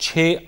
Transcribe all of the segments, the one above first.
6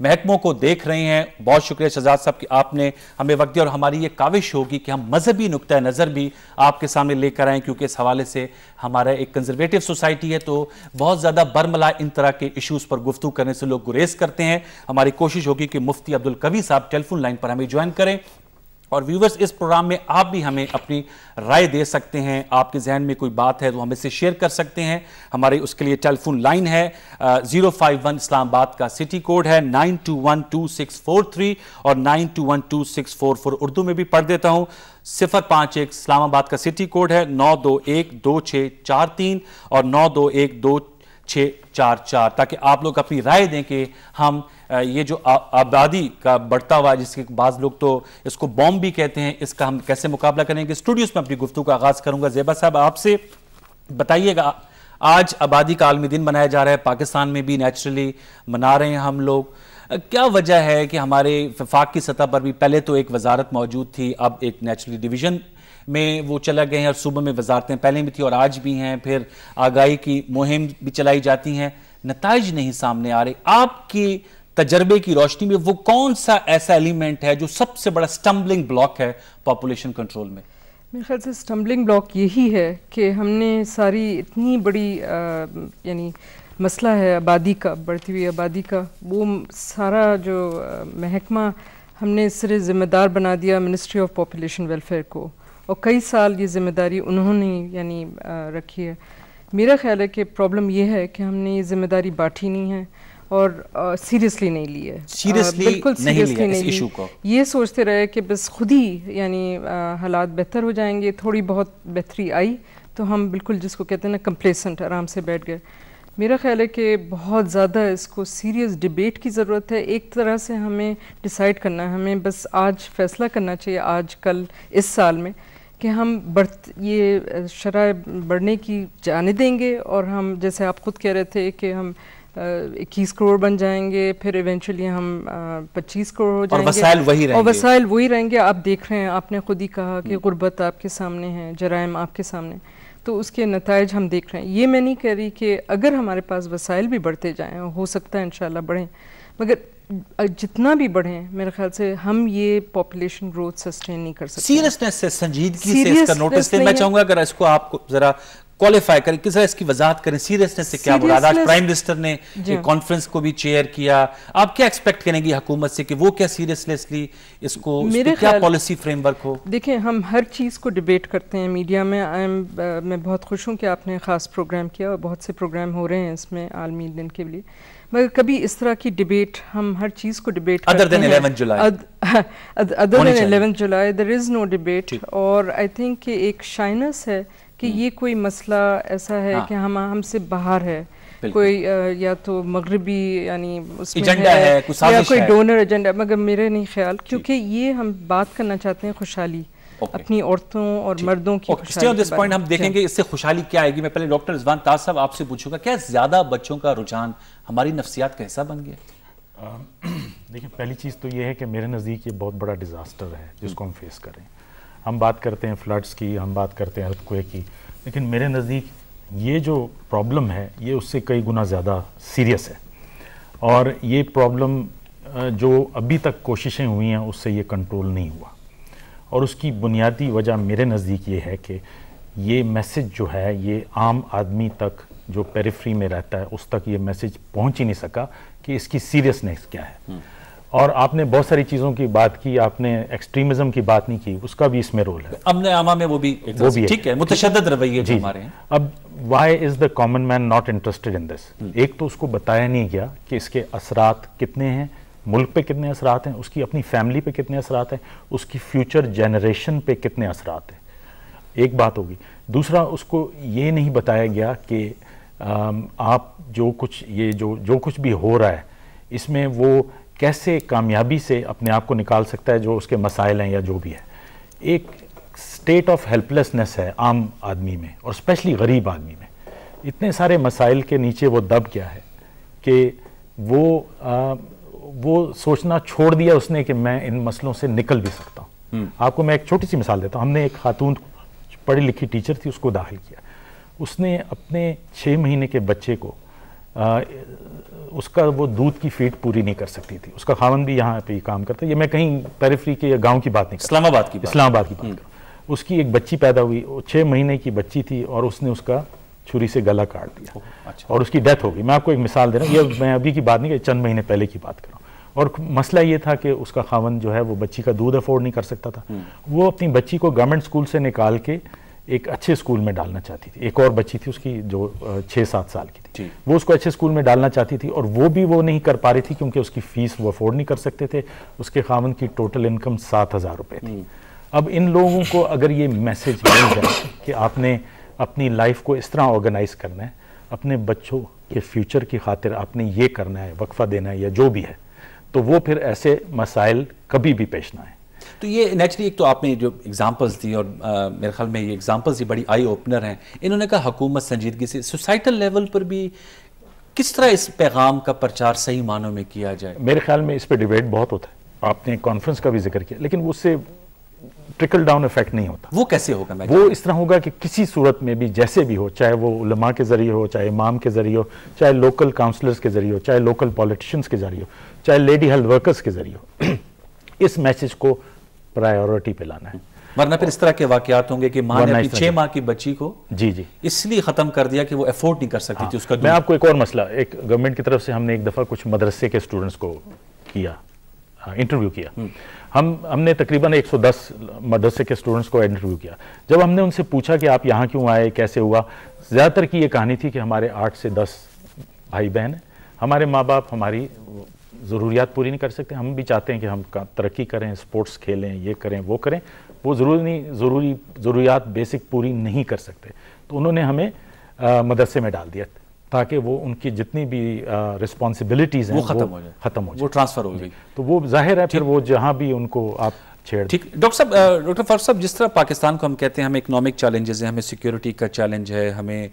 محکموں کو دیکھ رہے ہیں. بہت شکریہ شہزاد صاحب کہ آپ نے ہمیں وقت دیا, اور ہماری یہ کاوش ہوگی کہ ہم مذہبی نقطہ نظر بھی آپ کے سامنے لے کر آئیں, کیونکہ اس حوالے سے ہمارا ایک کنزرویٹو سوسائٹی ہے, تو بہت زیادہ برملا ان طرح کے ایشوز پر گفتگو کرنے سے لوگ گریز کرتے ہیں. ہماری کوشش ہوگی کہ مفتی عبدالقوی صاحب ٹیلی فون لائن پر ہمیں جوائن کریں. اور ویورز, اس پروگرام میں آپ بھی ہمیں اپنی رائے دے سکتے ہیں. آپ کے ذہن میں کوئی بات ہے تو ہمیں سے شیئر کر سکتے ہیں. ہمارے اس کے لیے ٹیلی فون لائن ہے 051, اسلام آباد کا سٹی کوڈ ہے 921263 اور 921264. اردو میں بھی پڑھ دیتا ہوں. 051 اسلام آباد کا سٹی کوڈ ہے 9212643 اور 9212644, تاکہ آپ لوگ اپنی رائے دیں کہ ہم یہ جو آبادی کا بڑھتا ہوا, جس کے بعض لوگ تو اس کو بوم بھی کہتے ہیں, اس کا ہم کیسے مقابلہ کریں گے. اسٹوڈیوز میں اپنی گفتگو کا آغاز کروں گا. زیبا صاحب, آپ سے بتائیے گا, آج آبادی کا عالمی دن منایا جا رہا ہے, پاکستان میں بھی نیچرلی منا رہے ہیں ہم لوگ. کیا وجہ ہے کہ ہمارے وفاق کی سطح پر بھی پہلے تو ایک وزارت موجود تھی, اب ایک نیچرلی ڈویژن میں وہ چلا گئے ہیں, اور صوبوں میں وزارتیں پہلے بھی تھی اور آج بھی ہیں, پھر آگاہی کی مہم بھی چلائی جاتی ہیں, نتائج نہیں سامنے آ رہے. آپ کی تجربے کی روشنی میں وہ کون سا ایسا ایلیمنٹ ہے جو سب سے بڑا سٹمبلنگ بلاک ہے پاپولیشن کنٹرول میں؟ میرے خیال سے سٹمبلنگ بلاک یہی ہے کہ ہم نے ساری اتنی بڑی یعنی مسئلہ ہے آبادی کا, بڑھتی ہوئی آبادی کا, وہ سارا جو محکمہ ہم نے اس طرح ذمہ دار بنا دیا منسٹری آف پاپولیشن ویلفیئر کو, اور کئی سال یہ ذمہ داری انہوں نے یعنی رکھی ہے. میرا خیال ہے کہ پرابلم یہ ہے کہ ہم نے یہ ذمہ داری بانٹی نہیں ہے اور سیریسلی نہیں لی ہے, بالکل سیریسلی نہیں لی. یہ سوچتے رہے کہ بس خود ہی یعنی حالات بہتر ہو جائیں گے, تھوڑی بہت بہتری آئی تو ہم بالکل جس کو کہتے ہیں نا کمپلیسنٹ, آرام سے بیٹھ گئے. میرا خیال ہے کہ بہت زیادہ اس کو سیریس ڈیبیٹ کی ضرورت ہے. ایک طرح سے ہمیں ڈیسائیڈ کرنا ہے, ہمیں بس آج فیصلہ کرنا چاہیے, آج کل اس سال میں, کہ ہم یہ شرح بڑھنے کی جانے دیں گے, اور ہم جیسے آپ خود کہہ رہے تھے کہ ہم 21 کروڑ بن جائیں گے, پھر ایونچولی ہم 25 کروڑ ہو جائیں گے, اور وسائل وہی رہیں گے. آپ دیکھ رہے ہیں, آپ نے خود ہی کہا کہ غربت آپ کے سامنے ہے, جرائم آپ کے سامنے, تو اس کے نتائج ہم دیکھ رہے ہیں. یہ میں نہیں کہہ رہی کہ اگر ہمارے پاس وسائل بھی بڑھتے جائیں, ہو سکتا ہے انشاءاللہ بڑھیں, مگر جتنا بھی بڑھیں میرے خیال سے ہم یہ پاپولیشن گروتھ سسٹین نہیں کر سکتے. سیریسنس سے, سنجیدگی سے اس کا نوٹس لیں. میں چاہوں گا اگر اس کو آپ کو ذرا کوالیفائی کریں, کس طرح اس کی وضاحت کریں, سیریسنس سے کیا مراد. آج پرائم منسٹر نے ایک کانفرنس کو بھی چیئر کیا, آپ کیا ایکسپیکٹ کریں گی حکومت سے کہ وہ کیا سیریسلی اس کو, کیا پالیسی فریم ورک ہو؟ دیکھیں, ہم ہر چیز کو ڈیبیٹ کرتے ہیں میڈیا میں. میں بہت خوش ہوں کہ آپ نے خاص پروگرام کیا, اور بہت سے پروگرام ہو رہے ہیں اس میں عالمی دن کے لیے, مگر کبھی اس طرح کی ڈیبیٹ, ہم ہر چیز کو ڈیبیٹ کرتے ہیں. other than 11 July there is no debate. اور آئی تھنک کہ ایک شائنس ہے کہ یہ کوئی مسئلہ ایسا ہے کہ ہم سے باہر ہے, کوئی یا تو مغربی یعنی اس میں ہے یا کوئی ڈونر ایجنڈا, مگر میرے نہیں خیال, کیونکہ یہ ہم بات کرنا چاہتے ہیں خوشحالی, اپنی عورتوں اور مردوں کی خوشحالی. ہم دیکھیں گے اس سے خوشحالی کیا آئے گی. میں پہلے ڈاکٹر رضوان تاج صاحب آپ سے پوچھوں گا, کیا زیادہ بچوں کا رجحان ہماری نفسیات کا حصہ بن گیا؟ دیکھیں, پہلی چیز تو یہ ہے کہ میرے نزدیک یہ بہت بڑا ڈیزاسٹر ہے جس کو ہم فیس کر رہے ہیں. ہم بات کرتے ہیں فلڈز کی, ہم بات کرتے ہیں ارتھکویک کی, لیکن میرے نزدیک یہ جو پرابلم ہے یہ اس سے کئی گنا زیادہ سیریس ہے, اور یہ پرابلم جو ابھی تک کوششیں ہوئی ہیں اس سے یہ کنٹرول نہیں ہوا. اور اس کی بنیادی وجہ میرے نزدیک یہ ہے کہ یہ میسج جو ہے یہ عام آدمی تک, جو پیریفری میں رہتا ہے, اس تک یہ میسج پہنچ ہی نہیں سکا کہ اس کی سیریسنس کیا ہے. اور آپ نے بہت ساری چیزوں کی بات کی, آپ نے ایکسٹریمزم کی بات نہیں کی, اس کا بھی اس میں رول ہے. امن عامہ میں وہ بھی ٹھیک ہے, متشدد رویے جو ہمارے ہیں. اب why is the common man not interested in this? ایک تو اس کو بتایا نہیں گیا کہ اس کے اثرات کتنے ہیں, ملک پہ کتنے اثرات ہیں, اس کی اپنی فیملی پہ کتنے اثرات ہیں, اس کی فیوچر جنریشن پہ کتنے اثرات ہیں. ایک بات ہوگی. دوسرا, اس کو یہ نہیں بتایا گیا کہ آپ جو کچھ بھی ہو رہا ہے اس میں وہ کیسے کامیابی سے اپنے آپ کو نکال سکتا ہے, جو اس کے مسائل ہیں یا جو بھی ہے. ایک سٹیٹ آف ہیلپلیسنس ہے عام آدمی میں, اور اسپیشلی غریب آدمی میں. اتنے سارے مسائل کے نیچے وہ دب گیا ہے کہ وہ سوچنا چھوڑ دیا اس نے کہ میں ان مسئلوں سے نکل بھی سکتا ہوں. آپ کو میں ایک چھوٹی سی مثال دیتا ہوں. ہم نے ایک خاتون پڑھی لکھی ٹیچر تھی, اس کو داخل کیا. اس نے اپنے 6 مہینے کے بچے کو اس کا وہ دودھ کی فیڈ پوری نہیں کر سکتی تھی. اس کا خاوند بھی یہاں پہ کام کرتا ہے. یہ میں کہیں پیریفری کے یا گاؤں کی بات نہیں کرتا, اسلام آباد کی بات کر. اس کی ایک بچی پیدا ہوئی, 6 مہینے کی بچی تھی, اور اس نے اس کا چھری سے گلا کاٹ دیا اور اس کی ڈیتھ ہو گئی. میں آپ کو ایک مثال دے رہا ہوں, یہ میں ابھی کی بات نہیں کہ چند مہینے پہلے کی بات کر رہا ہوں. اور مسئلہ یہ تھا کہ اس کا خاوند جو ہے وہ بچی کا دودھ افورڈ نہیں کر سکتا تھا. وہ اپنی بچی کو گورنمنٹ اسکول سے نکال کے ایک اچھے اسکول میں ڈالنا چاہتی تھی. ایک اور بچی تھی اس کی جو 6-7 سال کی تھی, وہ اس کو اچھے اسکول میں ڈالنا چاہتی تھی, اور وہ بھی وہ نہیں کر پا رہی تھی کیونکہ اس کی فیس وہ افورڈ نہیں کر سکتے تھے. اس کے خاوند کی ٹوٹل انکم 7,000 روپے تھی. اب ان لوگوں کو اگر یہ میسج مل جائے کہ آپ نے اپنی لائف کو اس طرح آرگنائز کرنا ہے, اپنے بچوں کے فیوچر کی خاطر آپ نے یہ کرنا ہے, وقفہ دینا ہے یا جو بھی ہے, تو وہ پھر ایسے مسائل کبھی بھی پیش نہ آئیں. تو یہ نیچرلی ایک تو آپ نے جو ایگزامپلس دی, اور میرے خیال میں یہ ایگزامپلس بڑی آئی اوپنر ہیں. انہوں نے کہا حکومت سنجیدگی سے سوسائٹل لیول پر بھی کس طرح اس پیغام کا پرچار صحیح معنوں میں کیا جائے. میرے خیال میں اس پہ ڈیبیٹ بہت ہوتا ہے. آپ نے کانفرنس کا بھی ذکر کیا, لیکن اس سے ٹرکل ڈاؤن افیکٹ نہیں ہوتا. وہ کیسے ہوگا؟ وہ اس طرح ہوگا کہ کسی صورت میں بھی جیسے بھی ہو, چاہے وہ علماء کے ذریعے ہو, چاہے امام کے ذریعے ہو, چاہے لوکل کاؤنسلرز کے ذریعے ہو, چاہے لوکل پولیٹیشنز کے ذریعے ہو, چاہے لیڈی ہیلتھ ورکرز کے ذریعے ہو, اس میسج کو پرائیورٹی پہ لانا ہے. ورنہ پھر اس طرح کے واقعات ہوں گے کہ ماں نے اپنی 6 ماہ کی بچی کو اس لیے ختم کر دیا کہ وہ افورڈ نہیں کر سکتی تھی اس کا. میں آپ کو ایک اور مسئلہ, ایک گورنمنٹ کی طرف سے ہم نے ایک دفعہ کچھ مدرسے کے اسٹوڈنٹس کو کیا, انٹرویو کیا. ہم نے تقریباً 110 مدرسے کے اسٹوڈنٹس کو انٹرویو کیا. جب ہم نے ان سے پوچھا کہ آپ یہاں کیوں آئے, کیسے ہوا, زیادہ تر کی یہ کہانی تھی کہ ہمارے 8 سے 10 بھائی بہن ہیں, ہمارے ماں باپ ہماری ضروریات پوری نہیں کر سکتے, ہم بھی چاہتے ہیں کہ ہم ترقی کریں, اسپورٹس کھیلیں, یہ کریں وہ کریں, وہ ضروریات بیسک پوری نہیں کر سکتے. تو انہوں نے ہمیں مدرسے میں ڈال دیا تاکہ وہ ان کی جتنی بھی رسپانسبلٹیز ہیں وہ ختم ہو جائے, وہ ٹرانسفر ہو گئی. تو وہ ظاہر ہے پھر وہ جہاں بھی ان کو آپ چھیڑ. ٹھیک ڈاکٹر فاروق صاحب, جس طرح پاکستان کو ہم کہتے ہیں ہمیں اکنامک چیلنجز ہیں, ہمیں سیکیورٹی کا چیلنج ہے, ہمیں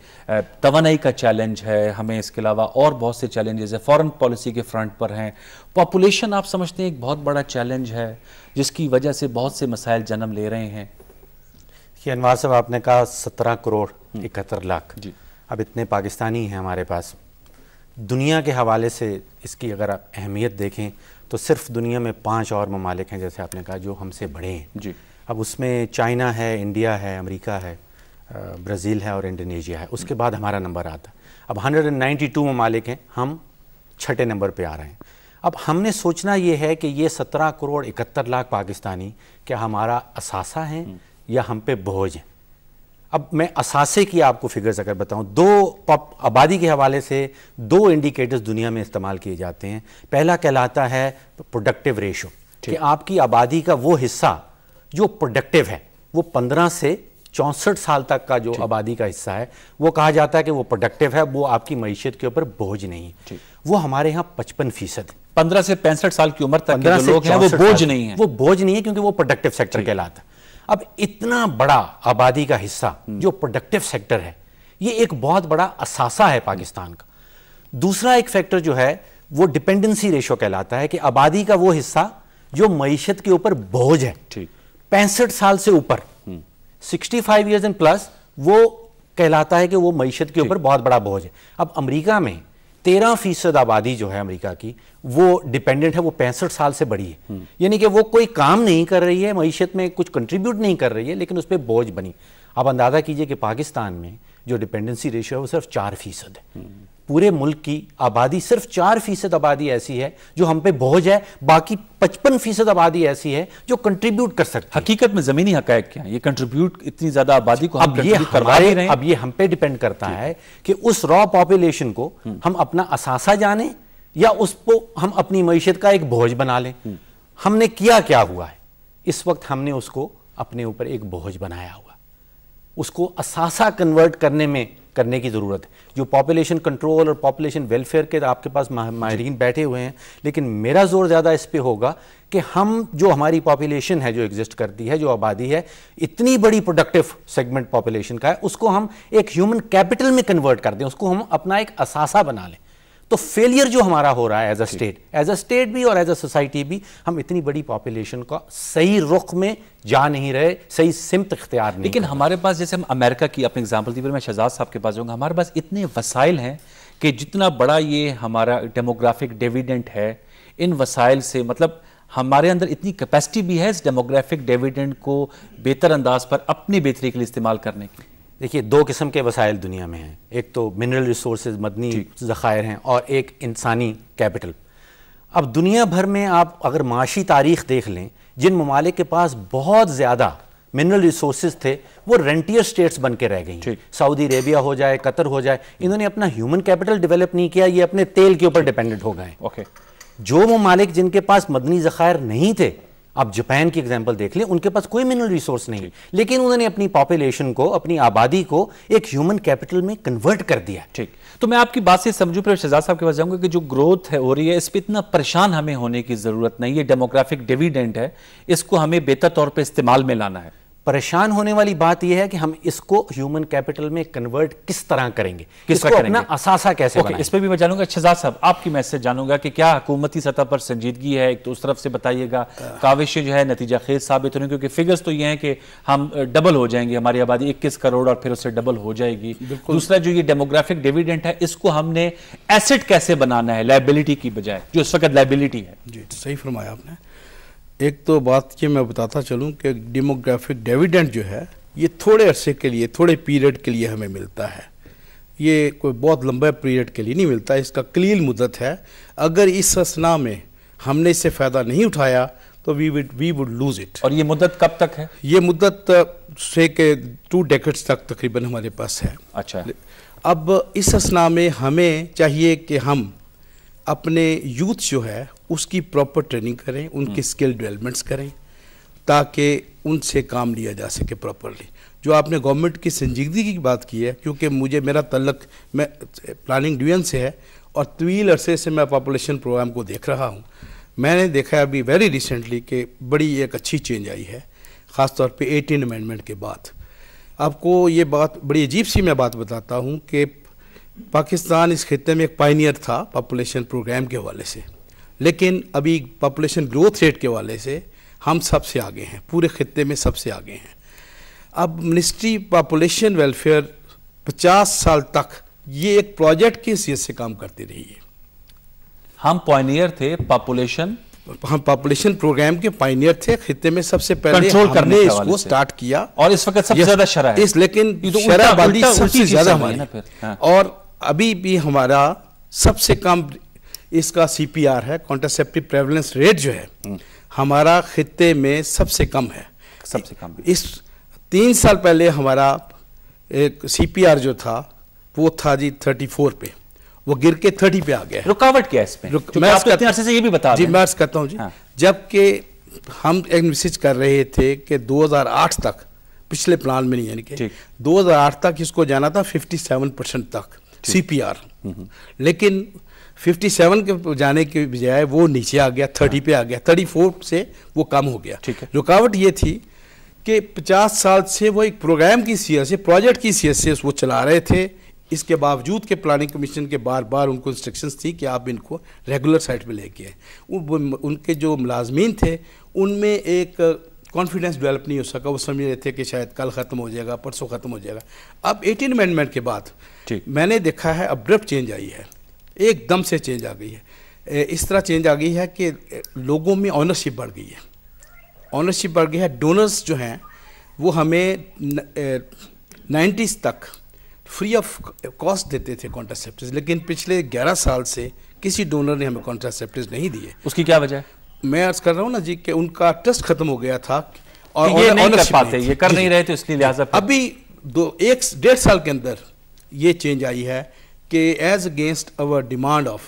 توانائی کا چیلنج ہے, ہمیں اس کے علاوہ اور بہت سے چیلنجز ہیں, فورن پالیسی کے فرنٹ پر ہیں. پاپولیشن آپ سمجھتے ہیں ایک بہت بڑا چیلنج ہے جس کی وجہ سے بہت سے مسائل جنم لے رہے ہیں. یہ انوار صاحب آپ نے کہا 17 کروڑ 71 لاکھ. اب اتنے پاکستانی ہیں ہمارے پاس. دنیا کے حوالے سے اس کی اگر آپ اہمیت دیکھیں تو صرف دنیا میں 5 اور ممالک ہیں جیسے آپ نے کہا جو ہم سے بڑے ہیں. اب اس میں چائنا ہے, انڈیا ہے, امریکہ ہے, برازیل ہے اور انڈونیشیا ہے. اس کے بعد ہمارا نمبر آتا ہے. اب 192 ممالک ہیں, ہم 6 نمبر پہ آ رہے ہیں. اب ہم نے سوچنا یہ ہے کہ یہ 17 کروڑ 71 لاکھ پاکستانی کیا ہمارا اثاثہ ہیں یا ہم پہ بوجھ ہیں. اب میں اثاثے کی آپ کو فگرز اگر بتاؤں, 2 آبادی کے حوالے سے 2 انڈیکیٹرز دنیا میں استعمال کیے جاتے ہیں. پہلا کہلاتا ہے پروڈکٹیو ریشو, کہ آپ کی آبادی کا وہ حصہ جو پروڈکٹیو ہے, وہ 15 سے 64 سال تک کا جو آبادی کا حصہ ہے وہ کہا جاتا ہے کہ وہ پروڈکٹیو ہے, وہ آپ کی معیشت کے اوپر بوجھ نہیں ہے. وہ ہمارے ہاں 55% ہے. 15 سے 65 سال کی عمر تک کے جو لوگ ہیں وہ بوجھ نہیں ہیں. وہ بوجھ نہیں ہے کیونکہ وہ پروڈکٹیو سیکٹر کہلاتا ہے. اب اتنا بڑا آبادی کا حصہ جو پروڈکٹیو سیکٹر ہے, یہ ایک بہت بڑا اثاثہ ہے پاکستان کا. دوسرا ایک فیکٹر جو ہے وہ ڈیپینڈنسی ریشو کہلاتا ہے, کہ آبادی کا وہ حصہ جو معیشت کے اوپر بوجھ ہے 65 سال سے اوپر, 65 ایئرز اینڈ پلس, وہ کہلاتا ہے کہ وہ معیشت کے اوپر بہت بڑا بوجھ ہے. اب امریکہ میں 13% آبادی جو ہے امریکہ کی وہ ڈیپینڈنٹ ہے, وہ 65 سال سے بڑی ہے. یعنی کہ وہ کوئی کام نہیں کر رہی ہے, معیشت میں کچھ کنٹریبیوٹ نہیں کر رہی ہے, لیکن اس پہ بوجھ بنی. آپ اندازہ کیجئے کہ پاکستان میں جو ڈیپینڈنسی ریشو ہے وہ صرف 4% ہے. پورے ملک کی آبادی صرف 4% آبادی ایسی ہے جو ہم پہ بوجھ ہے, باقی 55% آبادی ایسی ہے جو کنٹریبیوٹ کر سکتی ہے. حقیقت میں زمینی حقائق کیا ہیں؟ یہ کنٹریبیوٹ اتنی زیادہ آبادی کو ہم کنٹریبیوٹ کروا ہی رہے ہیں. اب یہ ہم پہ ڈیپینڈ کرتا ہے کہ اس را پاپولیشن کو ہم اپنا اثاثہ جانیں یا اس کو ہم اپنی معیشت کا ایک بوجھ بنا لیں. ہم نے کیا ہوا ہے اس وقت, ہم نے اس کو اپنے اوپر ایک بوجھ بنایا ہوا. اس کو اثاثہ کنورٹ کرنے کی ضرورت ہے. جو پاپولیشن کنٹرول اور پاپولیشن ویلفیئر کے آپ کے پاس ماہرین بیٹھے ہوئے ہیں, لیکن میرا زور زیادہ اس پہ ہوگا کہ ہم جو ہماری پاپولیشن ہے جو ایگزسٹ کرتی ہے, جو آبادی ہے اتنی بڑی پروڈکٹیو سیگمنٹ پاپولیشن کا ہے, اس کو ہم ایک ہیومن کیپٹل میں کنورٹ کر دیں, اس کو ہم اپنا ایک اثاثہ بنا لیں. تو فیلئر جو ہمارا ہو رہا ہے ایز اے اسٹیٹ بھی اور ایز اے سوسائٹی بھی, ہم اتنی بڑی پاپولیشن کا صحیح رخ میں جا نہیں رہے, صحیح سمت اختیار نہیں. لیکن ہمارے پاس, جیسے ہم امریکہ کی اپنی اگزامپل دی, پھر میں شہزاد صاحب کے پاس جاؤں گا, ہمارے پاس اتنے وسائل ہیں کہ جتنا بڑا یہ ہمارا ڈیموگرافک ڈیویڈنٹ ہے ان وسائل سے، مطلب ہمارے اندر اتنی کیپیسٹی بھی ہے اس ڈیموگرافک ڈیویڈنٹ کو بہتر انداز پر اپنی بہتری کے لیے استعمال کرنے کی؟ دیکھیے 2 قسم کے وسائل دنیا میں ہیں، ایک تو منرل ریسورسز مدنی ذخائر ہیں اور ایک انسانی کیپٹل۔ اب دنیا بھر میں آپ اگر معاشی تاریخ دیکھ لیں، جن ممالک کے پاس بہت زیادہ منرل ریسورسز تھے وہ رینٹیئر سٹیٹس بن کے رہ گئی ہیں۔ سعودی عربیہ ہو جائے، قطر ہو جائے، انہوں نے اپنا ہیومن کیپٹل ڈیولپ نہیں کیا، یہ اپنے تیل کے اوپر ڈیپینڈنٹ ہو گئے ہیں۔ جو ممالک جن کے پاس مدنی ذخائر نہیں تھے، آپ جاپان کی ایگزامپل دیکھ لیں، ان کے پاس کوئی منرل ریسورس نہیں، لیکن انہوں نے اپنی پاپولیشن کو، اپنی آبادی کو ایک ہیومن کیپٹل میں کنورٹ کر دیا۔ ٹھیک، تو میں آپ کی بات سے سمجھوں، پھر شہزاد صاحب کے پاس جاؤں گا کہ جو گروتھ ہو رہی ہے اس پہ اتنا پریشان ہمیں ہونے کی ضرورت نہیں، یہ ڈیموگرافک ڈیویڈنٹ ہے، اس کو ہمیں بہتر طور پہ استعمال میں لانا ہے۔ پریشان ہونے والی بات یہ ہے کہ ہم اس کو ہیومن کیپٹل میں کنورٹ کس طرح کریں گے، اس کو اپنا اثاثہ کیسے بنائیں گے۔ اس پہ بھی میں جانوں گا، شہزاد صاحب آپ کی میسج جانوں گا کہ کیا حکومتی سطح پر سنجیدگی ہے، ایک تو اس طرف سے بتائیے گا، کاوشیں جو ہے نتیجہ خیز ثابت ہونے، کیونکہ فگرز تو یہ ہیں کہ ہم ڈبل ہو جائیں گے، ہماری آبادی 21 کروڑ اور پھر اس سے ڈبل ہو جائے گی۔ دوسرا جو یہ ڈیموگرافک ڈیویڈنٹ ہے اس کو ہم نے ایسٹ کیسے بنانا ہے لائبلٹی کی بجائے، جو اس وقت لائبلٹی ہے۔ جی صحیح فرمایا آپ نے۔ ایک تو بات یہ میں بتاتا چلوں کہ ڈیموگرافک ڈیویڈنٹ جو ہے یہ تھوڑے عرصے کے لیے، تھوڑے پیریڈ کے لیے ہمیں ملتا ہے، یہ کوئی بہت لمبا پیریڈ کے لیے نہیں ملتا، اس کا قلیل مدت ہے۔ اگر اس اثناء میں ہم نے اس سے فائدہ نہیں اٹھایا تو وی وڈ لوز اٹ۔ اور یہ مدت کب تک ہے؟ یہ مدت سے کہ 2 ڈیکیڈز تک تقریباً ہمارے پاس ہے۔ اچھا، اب اس اثناء میں ہمیں چاہیے کہ ہم اپنے یوتھ جو ہے اس کی پراپر ٹریننگ کریں، ان کی سکل ڈیولپمنٹس کریں تاکہ ان سے کام لیا جا سکے پراپرلی۔ جو آپ نے گورنمنٹ کی سنجیدگی کی بات کی ہے، کیونکہ میرا تعلق میں پلاننگ ڈویژن سے ہے اور طویل عرصے سے میں پاپولیشن پروگرام کو دیکھ رہا ہوں، میں نے دیکھا ہے ابھی ویری ریسنٹلی کہ بڑی ایک اچھی چینج آئی ہے، خاص طور پہ 18 امینڈمنٹ کے بعد۔ آپ کو یہ بات بڑی عجیب سی میں بات بتاتا ہوں کہ پاکستان اس خطے میں ایک پائنیئر تھا پاپولیشن پروگرام کے حوالے سے، لیکن ابھی پاپولیشن گروتھ ریٹ کے حوالے سے ہم سب سے آگے ہیں، پورے خطے میں سب سے آگے ہیں۔ اب منسٹری پاپولیشن ویلفیئر 50 سال تک یہ ایک پروجیکٹ کی حیثیت سے کام کرتی رہی ہے۔ ہم پائنیئر تھے ہم پاپولیشن پروگرام کے پائنیئر تھے، خطے میں سب سے پہلے ہم نے اس کو سٹارٹ کیا، اور اس وقت سب سے زیادہ شرح ہے، لیکن شرح آبادی سب سے زیادہ ہماری، اور ابھی بھی ہمارا سب سے کم اس کا سی پی آر ہے، کانٹرسیپٹیو پریویلنس ریٹ جو ہے ہمارا خطے میں سب سے کم ہے، سب سے کم۔ اس 3 سال پہلے ہمارا ایک سی پی آر جو تھا وہ تھا جی 34 پہ، وہ گر کے 30 پہ آ گیا ہے۔ رکاوٹ کیا ہے اس میں؟ آپ اتنے عرصے سے یہ بھی بتا جی میں عرض کرتا ہوں جی، جبکہ ہم انویسٹ کر رہے تھے کہ 2008 تک، پچھلے پلان میں نہیں، یعنی کہ 2008 تک اس کو جانا تھا 57% تک سی پی آر، لیکن 57 کے جانے کے بجائے وہ نیچے آ گیا، 30 پہ آ گیا، 34 سے وہ کم ہو گیا۔ رکاوٹ یہ تھی کہ 50 سال سے وہ ایک پروگرام کی حیثیت سے، پروجیکٹ کی حیثیت سے وہ چلا رہے تھے، اس کے باوجود کہ پلاننگ کمیشن کے بار بار ان کو انسٹرکشنز تھی کہ آپ ان کو ریگولر سائٹ پہ لے کے آئیں۔ ان کے جو ملازمین تھے ان میں ایک کانفیڈنس ڈیولپ نہیں ہو سکا، وہ سمجھ رہے تھے کہ شاید کل ختم ہو جائے گا، پرسوں ختم ہو جائے گا۔ اب 18 امینڈمنٹ کے بعد میں نے دیکھا ہے ابرپٹ چینج آئی ہے، ایک دم سے چینج آ گئی ہے۔ اس طرح چینج آ گئی ہے کہ لوگوں میں آنرشپ بڑھ گئی ہے، آنرشپ بڑھ گئی ہے۔ ڈونرز جو ہیں وہ ہمیں 90s تک فری آف کاسٹ دیتے تھے کانٹراسیپٹیوز، لیکن پچھلے 11 سال سے کسی ڈونر نے ہمیں کانٹراسیپٹیوز نہیں دیے۔ اس کی کیا وجہ ہے؟ میں عرض کر رہا ہوں نا جی کہ ان کا ٹرسٹ ختم ہو گیا تھا، اور یہ نہیں کر پاتے، یہ کر نہیں رہے، تو اس لیے لہٰذا ابھی 1.5 سال کے اندر یہ چینج آئی ہے کہ as against our demand of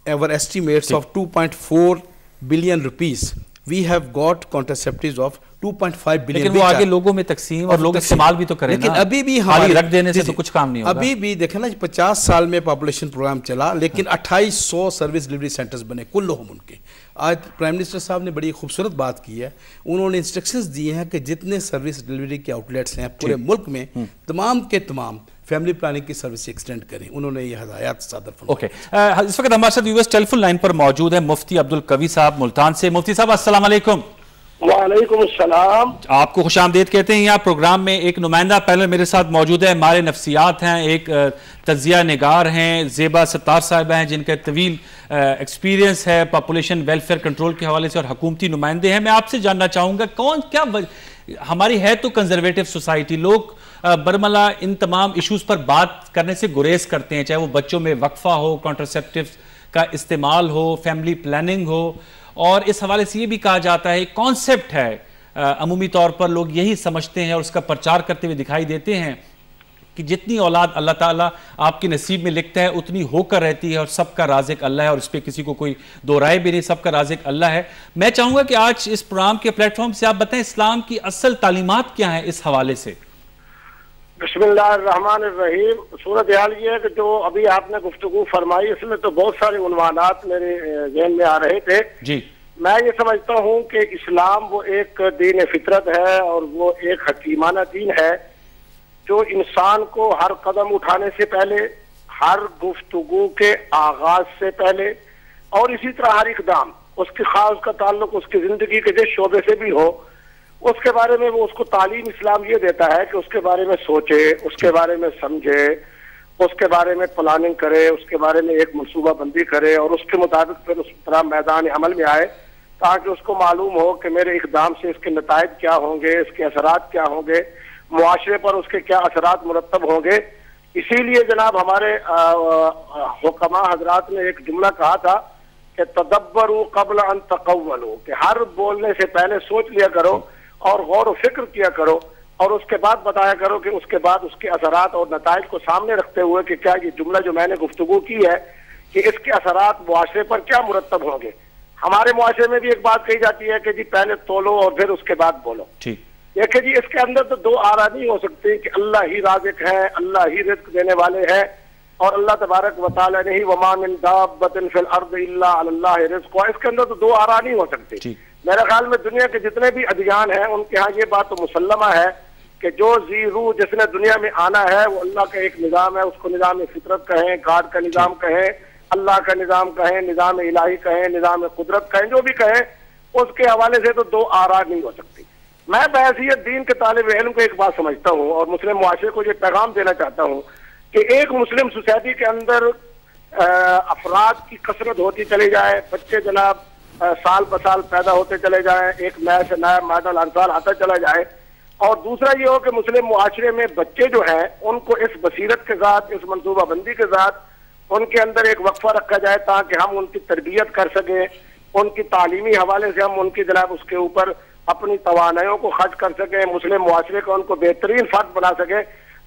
our estimates of 2.4 billion rupees we have got contraceptives of 2.5 billion۔ لیکن وہ آگے لوگوں میں تقسیم اور لوگ استعمال بھی تو کریں نا، لیکن ابھی بھی ہماری رکھ دینے سے تو کچھ کام نہیں ہوگا۔ ابھی بھی دیکھیں نا 50 سال میں پاپولیشن پروگرام چلا، لیکن 2800 سروس ڈلیوری سینٹرز بنے کلہم ان کے۔ آج پرائم منسٹر صاحب نے بڑی خوبصورت بات کی ہے، انہوں نے انسٹرکشنز دیے ہیں کہ جتنے سروس ڈلیوری کے آؤٹ لیٹس ہیں پورے ملک میں تمام کے تمام فیملی پلاننگ کی سروس ایکسٹینڈ کریں، انہوں نے یہ ہدایات صادر فرمائی۔ اوکے، اس وقت ہمارے ساتھ یو ایس ٹیلی فون لائن پر موجود ہے مفتی عبدالقوی صاحب ملتان سے۔ مفتی صاحب السلام علیکم۔ وعلیکم السلام. آپ کو خوش آمدید کہتے ہیں. یہاں پروگرام میں ایک نمائندہ پینل میرے ساتھ موجود ہے, ماہر نفسیات ہیں, ایک تجزیہ نگار ہیں, زیبا ستار صاحبہ ہیں جن کا طویل ایکسپیرینس ہے پاپولیشن ویلفیئر کنٹرول کے حوالے سے, اور حکومتی نمائندے ہیں. میں آپ سے جاننا چاہوں گا کیا ہماری ہے تو کنزرویٹو سوسائٹی, لوگ برملا ان تمام ایشوز پر بات کرنے سے گریز کرتے ہیں, چاہے وہ بچوں میں وقفہ ہو, کانٹرسیپٹیوز کا استعمال ہو, فیملی پلاننگ ہو, اور اس حوالے سے یہ بھی کہا جاتا ہے, ایک کانسیپٹ ہے عمومی طور پر لوگ یہی سمجھتے ہیں اور اس کا پرچار کرتے ہوئے دکھائی دیتے ہیں کہ جتنی اولاد اللہ تعالیٰ آپ کے نصیب میں لکھتا ہے اتنی ہو کر رہتی ہے, اور سب کا رازق اللہ ہے, اور اس پہ کسی کو کوئی دو رائے بھی نہیں, سب کا رازق اللہ ہے. میں چاہوں گا کہ آج اس پروگرام کے پلیٹ فارم سے آپ بتائیں اسلام کی اصل تعلیمات کیا ہیں اس حوالے سے. بسم اللہ الرحمن الرحیم. صورتحال یہ ہے کہ جو ابھی آپ نے گفتگو فرمائی اس میں تو بہت سارے عنوانات میرے ذہن میں آ رہے تھے. جی, میں یہ سمجھتا ہوں کہ اسلام وہ ایک دین فطرت ہے اور وہ ایک حکیمانہ دین ہے جو انسان کو ہر قدم اٹھانے سے پہلے, ہر گفتگو کے آغاز سے پہلے, اور اسی طرح ہر اقدام اس کی خاص کا تعلق اس کی زندگی کے جس شعبے سے بھی ہو, اس کے بارے میں وہ اس کو تعلیم اسلام یہ دیتا ہے کہ اس کے بارے میں سوچے, اس کے بارے میں سمجھے, اس کے بارے میں پلاننگ کرے, اس کے بارے میں ایک منصوبہ بندی کرے, اور اس کے مطابق پھر اس طرح میدان عمل میں آئے تاکہ اس کو معلوم ہو کہ میرے اقدام سے اس کے نتائج کیا ہوں گے, اس کے اثرات کیا ہوں گے, معاشرے پر اس کے کیا اثرات مرتب ہوں گے. اسی لیے جناب ہمارے حکماء حضرات نے ایک جملہ کہا تھا کہ تدبروا قبل ان تقولوا, کہ ہر بولنے سے پہلے سوچ لیا کرو اور غور و فکر کیا کرو, اور اس کے بعد بتایا کرو کہ اس کے بعد اس کے اثرات اور نتائج کو سامنے رکھتے ہوئے کہ کیا یہ جملہ جو میں نے گفتگو کی ہے کہ اس کے اثرات معاشرے پر کیا مرتب ہوں گے. ہمارے معاشرے میں بھی ایک بات کہی جاتی ہے کہ جی پہلے تولو اور پھر اس کے بعد بولو. دیکھیں جی, اس کے اندر تو دو آرا نہیں ہو سکتی کہ اللہ ہی رازق ہے, اللہ ہی رزق دینے والے ہیں, اور اللہ تبارک و تعالی نے ہی وما من دابۃ فی الارض الا علی اللہ رزقها, اس کے اندر تو دو آرا نہیں ہو سکتی. میرے خیال میں دنیا کے جتنے بھی ادیان ہیں ان کے ہاں یہ بات تو مسلمہ ہے کہ جو ذی روح جس نے دنیا میں آنا ہے وہ اللہ کا ایک نظام ہے, اس کو نظام فطرت کہیں, گاڈ کا نظام کہیں, اللہ کا نظام کہیں, نظام الہی کہیں, نظام قدرت کہیں, جو بھی کہیں, اس کے حوالے سے تو دو آرا نہیں ہو سکتی. میں بحیثیت دین کے طالب علم کو ایک بات سمجھتا ہوں اور مسلم معاشرے کو یہ پیغام دینا چاہتا ہوں کہ ایک مسلم سوسائٹی کے اندر افراد کی کثرت ہوتی چلی جائے, بچے جناب سال بسال پیدا ہوتے چلے جائیں, ایک نئے سے نیا ماڈل ہر سال آتا چلا جائے, اور دوسرا یہ ہو کہ مسلم معاشرے میں بچے جو ہیں ان کو اس بصیرت کے ساتھ, اس منصوبہ بندی کے ساتھ ان کے اندر ایک وقفہ رکھا جائے تاکہ ہم ان کی تربیت کر سکیں, ان کی تعلیمی حوالے سے ہم ان کی جناب اس کے اوپر اپنی توانائیوں کو خرچ کر سکیں, مسلم معاشرے کو ان کو بہترین فرد بنا سکیں.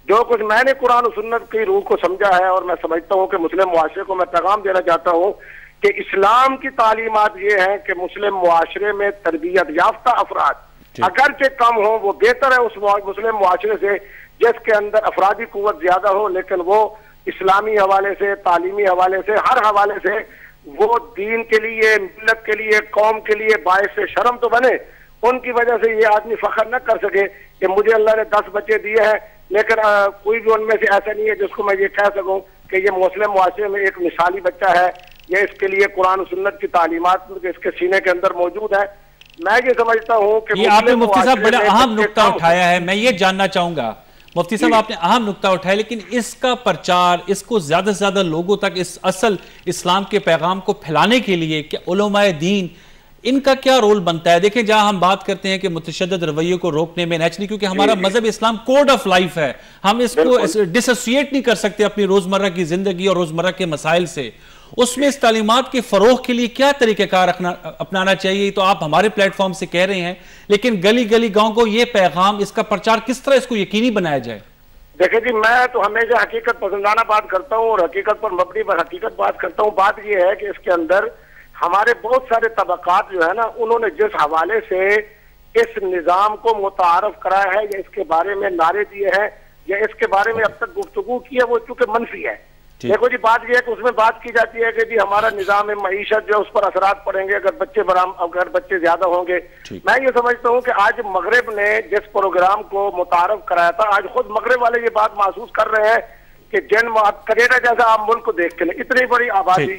جو کچھ میں نے قرآن و سنت کی روح کو سمجھا ہے اور میں سمجھتا ہوں کہ مسلم معاشرے کو میں پیغام دینا چاہتا ہوں کہ اسلام کی تعلیمات یہ ہیں کہ مسلم معاشرے میں تربیت یافتہ افراد اگرچہ کم ہوں وہ بہتر ہے اس مسلم معاشرے سے جس کے اندر افرادی قوت زیادہ ہو, لیکن وہ اسلامی حوالے سے, تعلیمی حوالے سے, ہر حوالے سے وہ دین کے لیے, ملت کے لیے, قوم کے لیے باعث شرم تو بنے. ان کی وجہ سے یہ آدمی فخر نہ کر سکے کہ مجھے اللہ نے 10 بچے دیے ہیں, لیکن کوئی بھی ان میں سے ایسا نہیں ہے جس کو میں یہ کہہ سکوں کہ یہ مسلم معاشرے میں ایک مثالی بچہ ہے, یہ اس کے لیے قرآن و سنت کی تعلیمات اس کے سینے کے اندر موجود ہے. میں یہ سمجھتا ہوں کہ یہ آپ نے مفتی صاحب بڑا اہم نقطہ اٹھایا ہے, میں یہ جاننا چاہوں گا مفتی صاحب آپ نے اہم نقطہ اٹھایا, لیکن اس کا پرچار, اس کو زیادہ سے زیادہ لوگوں تک اس اصل اسلام کے پیغام کو پھیلانے کے لیے کہ علماء دین ان کا کیا رول بنتا ہے؟ دیکھیں جہاں ہم بات کرتے ہیں کہ متشدد رویوں کو روکنے میں نیچرلی کیونکہ ہمارا مذہب اسلام کوڈ آف لائف ہے, ہم اس کو ڈس ایسوسیٹ نہیں کر سکتے اپنی روزمرہ کی زندگی اور روزمرہ کے مسائل سے. اس میں اس تعلیمات کے فروغ کے لیے کیا طریقہ کار اپنانا چاہیے؟ تو آپ ہمارے پلیٹ فارم سے کہہ رہے ہیں, لیکن گلی گلی گاؤں کو یہ پیغام, اس کا پرچار کس طرح اس کو یقینی بنایا جائے؟ دیکھیں جی, میں تو ہمیشہ حقیقت پسندانہ بات کرتا ہوں اور حقیقت پر مبنی پر حقیقت بات کرتا ہوں. بات یہ ہے کہ اس کے اندر ہمارے بہت سارے طبقات جو ہے نا, انہوں نے جس حوالے سے اس نظام کو متعارف کرایا ہے یا اس کے بارے میں نعرے دیے ہیں یا اس کے بارے میں اب تک گفتگو کی ہے, وہ چونکہ منفی ہے. دیکھو جی, بات یہ ہے کہ اس میں بات کی جاتی ہے کہ جی ہمارا نظام معیشت جو اس پر اثرات پڑیں گے اگر بچے زیادہ ہوں گے. میں یہ سمجھتا ہوں کہ آج مغرب نے جس پروگرام کو متعارف کرایا تھا, آج خود مغرب والے یہ بات محسوس کر رہے ہیں کہ کینیڈا جیسا آپ ملک کو دیکھ کے اتنی بڑی آبادی,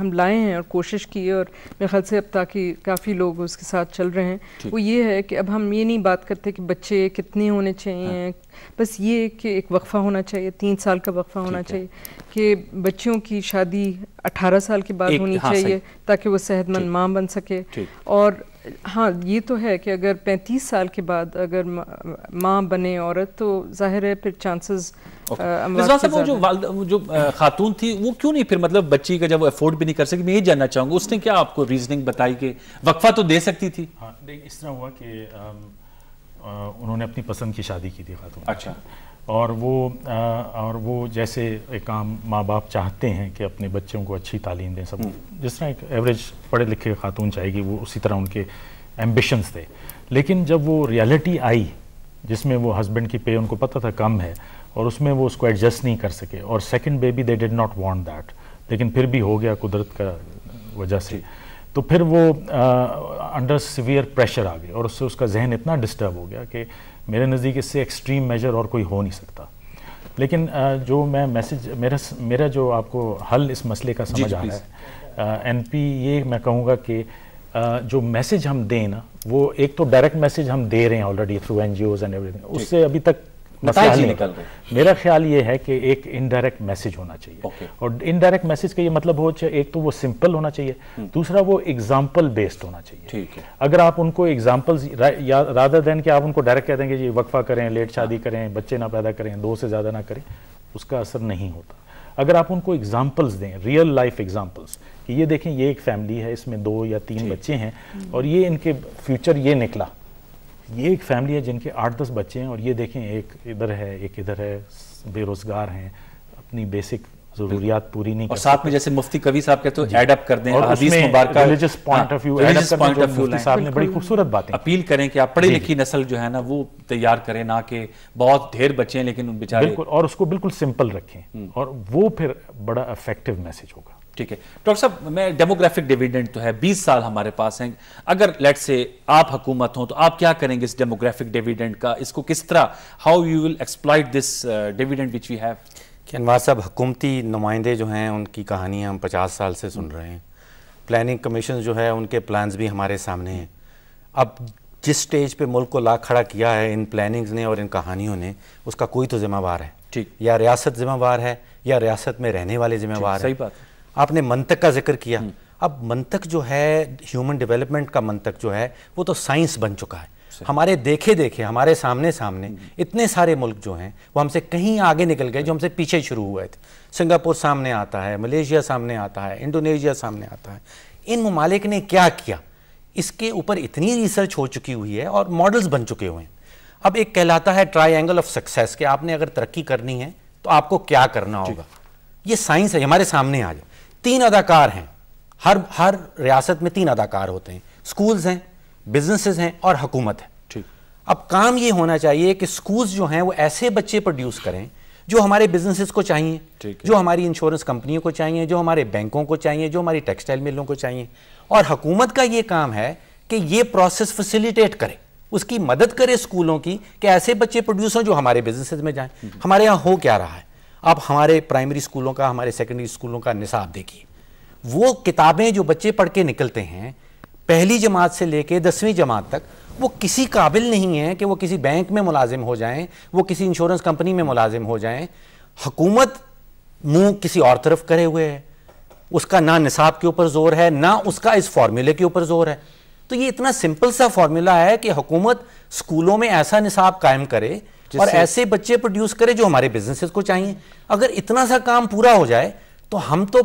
ہم لائے ہیں اور کوشش کی ہے، اور میرے خیال سے اب تاکہ کافی لوگ اس کے ساتھ چل رہے ہیں، وہ یہ ہے کہ اب ہم یہ نہیں بات کرتے کہ بچے کتنے ہونے چاہیے، بس یہ کہ ایک وقفہ ہونا چاہیے، 3 سال کا وقفہ ہونا چاہیے، کہ بچوں کی شادی 18 سال کے بعد ہونی چاہیے تاکہ وہ صحت مند ماں بن سکے. اور ہاں یہ تو ہے کہ اگر 35 سال کے بعد اگر ماں بنے عورت تو ظاہر ہے پھر چانسز جو خاتون تھی وہ کیوں نہیں پھر مطلب بچی کا جب وہ افورڈ بھی نہیں کر سکی، میں یہ جاننا چاہوں گا اس نے کیا آپ کو ریزننگ بتائی کہ وقفہ تو دے سکتی تھی؟ ہاں اس طرح ہوا کہ انہوں نے اپنی پسند کی شادی کی تھی خاتون. اچھا. اور وہ جیسے ایک عام ماں باپ چاہتے ہیں کہ اپنے بچوں کو اچھی تعلیم دیں، سب جس طرح ایک ایوریج پڑھے لکھے خاتون چاہے گی، وہ اسی طرح ان کے ایمبیشنز تھے. لیکن جب وہ ریالٹی آئی جس میں وہ ہسبینڈ کی پے ان کو پتہ تھا کم ہے اور اس میں وہ اس کو ایڈجسٹ نہیں کر سکے، اور second baby they did not want that, لیکن پھر بھی ہو گیا قدرت کا وجہ سے، تو پھر وہ انڈر سیویئر پریشر آ گئی اور اس سے اس کا ذہن اتنا ڈسٹرب ہو گیا کہ میرے نزدیک اس سے ایکسٹریم میجر اور کوئی ہو نہیں سکتا. لیکن جو میں میسج میرا جو آپ کو حل اس مسئلے کا سمجھ آ رہا ہے این پی، یہ میں کہوں گا کہ جو میسج ہم دیں نا، وہ ایک تو ڈائریکٹ میسج ہم دے رہے ہیں already through N G Os and everything, اس سے ابھی تک نتائج نہیں نکل رہے. میرا خیال یہ ہے کہ ایک انڈائریکٹ میسج ہونا چاہیے، اور انڈائریکٹ میسج کا یہ مطلب ہو چاہیے ایک تو وہ سمپل ہونا چاہیے، دوسرا وہ ایگزامپل بیسڈ ہونا چاہیے. اگر آپ ان کو ایگزامپلز رادر دین کہ آپ ان کو ڈائریکٹ کہہ دیں کہ جی وقفہ کریں، لیٹ شادی کریں، بچے نہ پیدا کریں، 2 سے زیادہ نہ کریں، اس کا اثر نہیں ہوتا. اگر آپ ان کو ایگزامپلز دیں، ریئل لائف ایگزامپلز، کہ یہ دیکھیں یہ ایک فیملی ہے، اس میں 2 یا 3 بچے ہیں اور یہ ان کے فیوچر یہ نکلا، یہ ایک فیملی ہے جن کے 8-10 بچے ہیں، اور یہ دیکھیں ایک ادھر ہے ایک ادھر ہے، بے روزگار ہیں، اپنی بیسک ضروریات پوری نہیں اور ساتھ میں جیسے مفتی قوی صاحب کہتے ہیں ایڈ اپ کر دیں، حدیث مبارکہ religious point of view add up کرنے، مفتی صاحب نے بڑی خوبصورت باتیں اپیل کریں کہ آپ پڑھی لکھی نسل جو ہے نا وہ تیار کریں، نہ کہ بہت ڈھیر بچے ہیں لیکن ان بیچارے، بالکل، اور اس کو بالکل سمپل رکھیں، اور وہ پھر بڑا افیکٹو میسج ہوگا. ٹھیک ہے ڈاکٹر صاحب، میں ڈیموگرافک ڈیویڈنڈ تو ہے 20 سال ہمارے پاس ہیں، اگر لیٹ سے آپ حکومت ہوں تو آپ کیا کریں گے اس ڈیموگرافک ڈیویڈنڈ کا، اس کو کس طرح، how you will exploit this dividend which we have? کہ انوار صاحب، حکومتی نمائندے جو ہیں ان کی کہانیاں ہم 50 سال سے سن رہے ہیں، پلاننگ کمیشن جو ہے ان کے پلانز بھی ہمارے سامنے ہیں. اب جس سٹیج پہ ملک کو لا کھڑا کیا ہے ان پلاننگز نے اور ان کہانیوں نے، اس کا کوئی تو ذمہ وار ہے. ٹھیک، یا ریاست ذمہ وار ہے یا ریاست میں رہنے والے ذمہ وار ہیں. صحیح بات. آپ نے منطق کا ذکر کیا، اب منطق جو ہے ہیومن ڈیولپمنٹ کا منطق جو ہے وہ تو سائنس بن چکا ہے. ہمارے دیکھے ہمارے سامنے اتنے سارے ملک جو ہیں وہ ہم سے کہیں آگے نکل گئے جو ہم سے پیچھے شروع ہوئے تھے. سنگاپور سامنے آتا ہے، ملیشیا سامنے آتا ہے، انڈونیشیا سامنے آتا ہے. ان ممالک نے کیا کیا، اس کے اوپر اتنی ریسرچ ہو چکی ہوئی ہے اور ماڈلز بن چکے ہوئے ہیں. اب ایک کہلاتا ہے ٹرائی اینگل آف سکسیس، کہ آپ نے اگر ترقی کرنی ہے تو آپ کو کیا کرنا ہوگا. یہ سائنس ہے، ہمارے سامنے آ جائے. 3 اداکار ہیں، ہر ریاست میں 3 اداکار ہوتے ہیں، سکولز ہیں، بزنسز ہیں اور حکومت ہے. اب کام یہ ہونا چاہیے کہ سکولز جو ہیں وہ ایسے بچے پروڈیوس کریں جو ہمارے بزنسز کو چاہیے، جو ہماری انشورنس کمپنیوں کو چاہیے، جو ہمارے بینکوں کو چاہیے، جو ہماری ٹیکسٹائل ملوں کو چاہیے. اور حکومت کا یہ کام ہے کہ یہ پروسیس فیسیلیٹیٹ کرے، اس کی مدد کرے سکولوں کی، کہ ایسے بچے پروڈیوس ہوں جو ہمارے بزنسز میں جائیں. ہمارے یہاں ہو کیا رہا ہے، آپ ہمارے پرائمری سکولوں کا، ہمارے سیکنڈری سکولوں کا نصاب دیکھیے. وہ کتابیں جو بچے پڑھ کے نکلتے ہیں 1لی جماعت سے لے کے 10ویں جماعت تک، وہ کسی قابل نہیں ہیں کہ وہ کسی بینک میں ملازم ہو جائیں، وہ کسی انشورنس کمپنی میں ملازم ہو جائیں. حکومت منہ کسی اور طرف کرے ہوئے ہے، اس کا نہ نصاب کے اوپر زور ہے، نہ اس کا اس فارمولے کے اوپر زور ہے. تو یہ اتنا سمپل سا فارمولہ ہے کہ حکومت سکولوں میں ایسا نصاب قائم کرے اور ایسے بچے پروڈیوس کرے جو ہمارے بزنسز کو چاہیے. اگر اتنا سا کام پورا ہو جائے تو ہم تو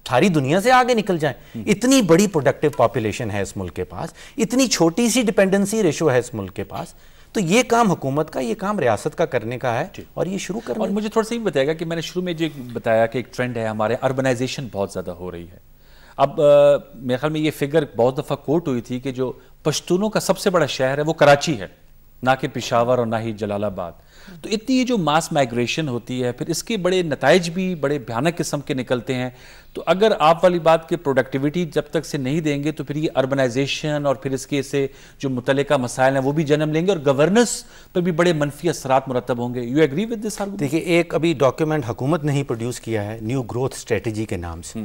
ساری دنیا سے آگے نکل جائیں. اتنی بڑی پروڈکٹیو پاپولیشن ہے اس ملک کے پاس، اتنی چھوٹی سی ڈیپینڈنسی ریشو ہے اس ملک کے پاس. تو یہ کام حکومت کا، یہ کام ریاست کا کرنے کا ہے، اور یہ شروع کرنا. اور مجھے تھوڑا سا یہ بتائے گا کہ میں نے شروع میں جو بتایا کہ ایک ٹرینڈ ہے ہمارے، اربنائزیشن بہت زیادہ ہو رہی ہے. اب میرے خیال میں یہ فگر بہت دفعہ کوٹ ہوئی تھی کہ جو پشتونوں کا سب سے بڑا شہر ہے وہ کراچی ہے، نہ کہ پشاور اور نہ ہی جلال آباد. تو اتنی یہ جو ماس مائگریشن ہوتی ہے پھر اس کے بڑے نتائج بھی بڑے بھیانک قسم کے نکلتے ہیں. تو اگر آپ والی بات کہ پروڈکٹیوٹی جب تک سے نہیں دیں گے تو پھر یہ اربنائزیشن اور پھر اس کے سے جو متعلقہ مسائل ہیں وہ بھی جنم لیں گے اور گورننس پر بھی بڑے منفی اثرات مرتب ہوں گے. You agree with this argument? دیکھیے، ایک ابھی ڈاکیومنٹ حکومت نے ہی پروڈیوس کیا ہے نیو گروتھ اسٹریٹجی کے نام سے.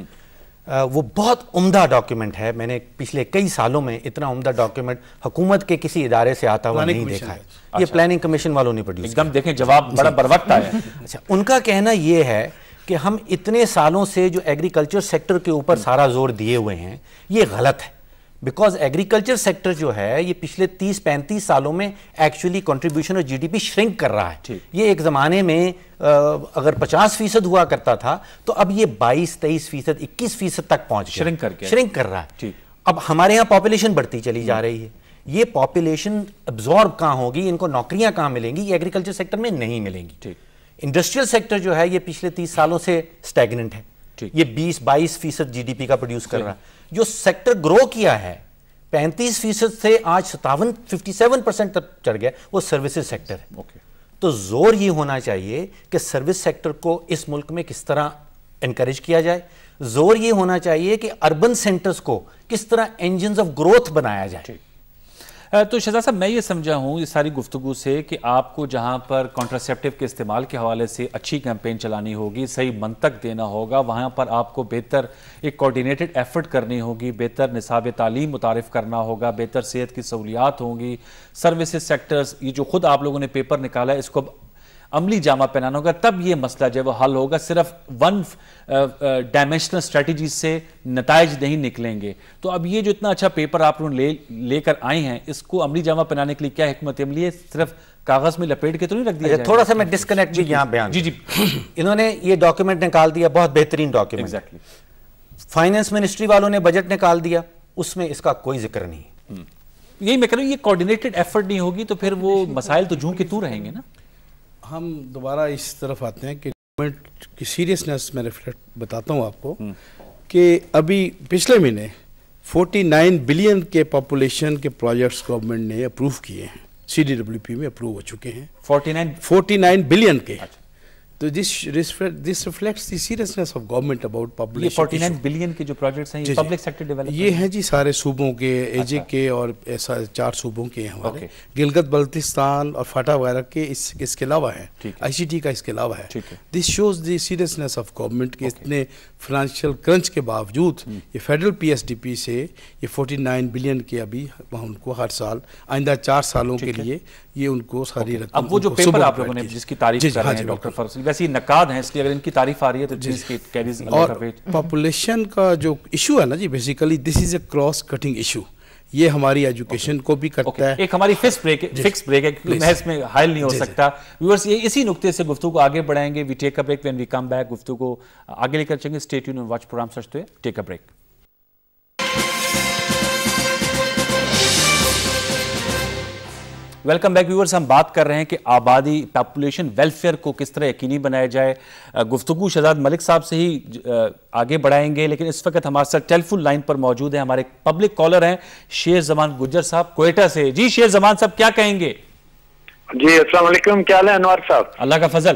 وہ بہت عمدہ ڈاکیومنٹ ہے. میں نے پچھلے کئی سالوں میں اتنا عمدہ ڈاکیومنٹ حکومت کے کسی ادارے سے آتا ہوا نہیں دیکھا ہے. یہ پلاننگ کمیشن والوں نے پروڈیوس ایک دم دیکھیں جواب بڑا بر وقت آیا. اچھا, ان کا کہنا یہ ہے کہ ہم اتنے سالوں سے جو ایگریکلچر سیکٹر کے اوپر سارا زور دیے ہوئے ہیں یہ غلط ہے, بیکاز ایگریکلچر سیکٹر جو ہے یہ پچھلے 30-35 سالوں میں ایکچولی کنٹریبیوشن اور جی ڈی پی شرنک کر رہا ہے. یہ ایک زمانے میں اگر 50% ہوا کرتا تھا تو اب یہ 22-23%, 21% تک پہنچ گیا, شرنک کر رہا ہے. اب ہمارے یہاں پاپولیشن بڑھتی چلی جا رہی ہے, یہ پاپولیشن ابزارب کہاں ہوگی, ان کو نوکریاں کہاں ملیں گی, یہ ایگریکلچر سیکٹر میں نہیں ملیں گی. انڈسٹریل سیکٹر جو ہے یہ پچھلے 30 سالوں سے سٹیگننٹ ہے, یہ 20-22% جی ڈی پی کا پروڈیوس کر رہا ہے. جو سیکٹر گرو کیا ہے 35% سے آج 57% تک چڑھ گیا, وہ سروسز سیکٹر ہے. تو زور یہ ہونا چاہیے کہ سروس سیکٹر کو اس ملک میں کس طرح انکریج کیا جائے, زور یہ ہونا چاہیے کہ اربن سینٹرز کو کس طرح انجنز آف گروتھ بنایا جائے. تو شہزاد صاحب میں یہ سمجھا ہوں اس ساری گفتگو سے کہ آپ کو جہاں پر کانٹراسیپٹیو کے استعمال کے حوالے سے اچھی کیمپین چلانی ہوگی, صحیح منطق دینا ہوگا, وہاں پر آپ کو بہتر ایک کوارڈینیٹڈ ایفرٹ کرنی ہوگی, بہتر نصاب تعلیم متعارف کرنا ہوگا, بہتر صحت کی سہولیات ہوں گی, سروسز سیکٹرز, یہ جو خود آپ لوگوں نے پیپر نکالا ہے اس کو عملی جامہ پہنانا ہوگا, تب یہ مسئلہ جو ہے وہ حل ہوگا. صرف ون ڈائمینشنل اسٹریٹجی سے نتائج نہیں نکلیں گے. تو اب یہ جو اتنا اچھا پیپر آپ لوگ لے کر آئے ہیں, اس کو عملی جامہ پہنانے کے لیے کیا حکمت عملی ہے؟ صرف کاغذ میں لپیٹ کے تو نہیں رکھ دیا جائے؟ تھوڑا سا میں ڈسکنیکٹ بھی یہاں بیان. جی انہوں نے یہ ڈاکیومنٹ نکال دیا, بہت بہترین ڈاکیومنٹ. فائنانس منسٹری والوں نے بجٹ نکال دیا, اس میں اس کا کوئی ذکر نہیں. یہی میں کہہ رہا ہوں, یہ کوارڈینیٹڈ ایفرٹ نہیں ہوگی تو پھر وہ مسائل تو جوں کے تو رہیں گے نا. ہم دوبارہ اس طرف آتے ہیں کہ گورنمنٹ کی سیریسنس میں ریفلیکٹ بتاتا ہوں آپ کو کہ ابھی پچھلے مہینے 49 بلین کے پاپولیشن کے پروجیکٹس گورنمنٹ نے اپروو کیے ہیں, سی ڈی ڈبلیو پی میں اپروو ہو چکے ہیں 49 بلین کے. تو this reflects the seriousness of government about population. یہ 49 بلین کے جو پروجیکٹس ہیں یہ پبلک سیکٹر ڈیولپمنٹ یہ ہیں جی سارے صوبوں کے, ایجے کے اور ایسا 4 صوبوں کے ہیں ہمارے, گلگت بلتستان اور فاٹا وغیرہ کے اس کے علاوہ ہیں, آئی سی ٹی کا اس کے علاوہ ہے. This shows the seriousness of government کہ اتنے فائنینشیل کرنچ کے باوجود یہ federal P S D P سے یہ 49 بلین کے ابھی ان کو ہر سال آئندہ 4 سالوں کے لیے یہ ان کو ساری رقم. اب وہ جو پیپر آپ لوگوں نے جس کی تعریف کر رہے ہیں ڈاکٹر فرسل, ویسے یہ نقاد ہیں, اس لیے اگر ان کی تعریف آ رہی ہے تو چیز کی کیریز اور پاپولیشن کا جو ایشو ہے نا جی, basically this is a cross cutting issue. یہ ہماری ایجوکیشن کو بھی کرتا ہے. ایک ہماری فکس بریک ہے کیونکہ محض میں حائل نہیں ہو سکتا. ویورز یہ اسی نقطے سے گفتگو کو آگے بڑھائیں گے. We take a break, when we come back گفتگو کو آگے لے کر چلیں گے. Stay tune and watch programme سچتے ہوئے. Take a break. Welcome back viewers. ہم بات کر رہے ہیں کہ آبادی پاپولیشن ویلفیئر کو کس طرح یقینی بنایا جائے. گفتگو شہزاد ملک صاحب سے ہی آگے بڑھائیں گے, لیکن اس وقت ہمارے ساتھ ٹیلی فون لائن پر موجود ہیں ہمارے پبلک کالر ہیں شیر زمان گجر صاحب کوئٹہ سے. جی شیر زمان صاحب کیا کہیں گے؟ جی السلام علیکم, کیا حال ہے انوار صاحب؟ اللہ کا فضل,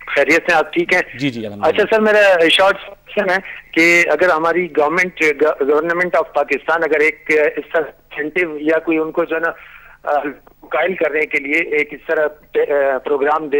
خیریت سے, آپ ٹھیک ہیں؟ جی جی اچھا سر, میرا شارٹ کوشچن ہے کہ اگر ہماری گورنمنٹ آف پاکستان اگر ایک اس طرح انسینٹیو یا کوئی ان کو جو ہے نا قائل کرنے کے لیے ایک اس طرح پروگرام دے